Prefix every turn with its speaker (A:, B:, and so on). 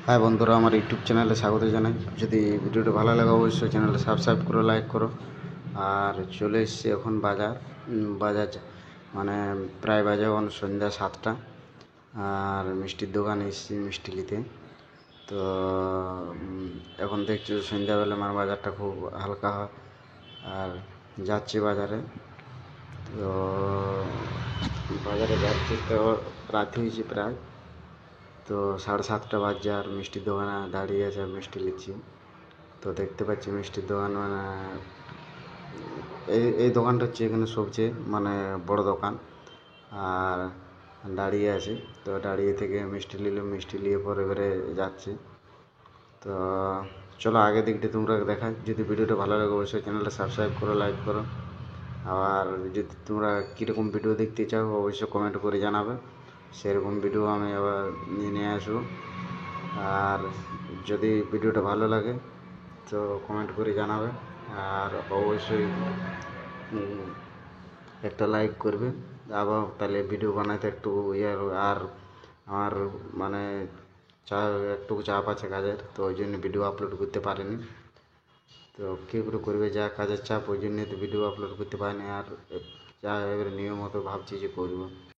A: High বন্ধুরা, আমার YouTube চ্যানেলে স্বাগত জানাই। যদি ভিডিওটা ভালো লাগে অবশ্যই চ্যানেলটা সাবস্ক্রাইব করো, লাইক করো। আর চলে এসেছি এখন বাজার। বাজার মানে প্রায় বাজে এখন সন্ধ্যা 7টা। আর মিষ্টির দোকানে এসেছি মিষ্টি নিতে। তো এখন দেখছি সন্ধ্যাবেলা আমার বাজারটা খুব হালকা হয়। আর যাচ্ছি বাজারে। তো বাজারে যাচ্ছি, তো রাত হয়েছে প্রায়। তো 7:30 বাজছে আর মিষ্টির দোকানে দাঁড়িয়ে আছে, মিষ্টি নিচ্ছি। তো দেখতে পাচ্ছি মিষ্টির দোকান, মানে এই দোকানটা হচ্ছে এখানে সবচেয়ে বড় দোকান। আর দাঁড়িয়ে আছি, তো দাঁড়িয়ে থেকে মিষ্টি নিলাম, মিষ্টি নিয়ে পরে এবারে যাচ্ছি। তো চলো আগে দিকটা তোমরা দেখাই। যদি ভিডিওটা ভালো লাগে অবশ্যই চ্যানেলটা সাবস্ক্রাইব করো, লাইক করো। আর যদি তোমরা কীরকম ভিডিও দেখতে চাও অবশ্যই কমেন্ট করে জানাবে, সেরকম ভিডিও আমি আবার নিয়ে আসবো। আর যদি ভিডিওটা ভালো লাগে তো কমেন্ট করে জানাবে। আর অবশ্যই একটা লাইক করবে। আবার তাহলে ভিডিও বানাতে একটু আর আমার মানে চা একটু চাপ আছে কাজের, তো ওই জন্য ভিডিও আপলোড করতে পারিনি। তো কী করে করবে, যা কাজের চাপ ওই জন্য তো ভিডিও আপলোড করতে পারিনি। আর যা এবারে নিয়ম মতো ভাবছি যে করবো।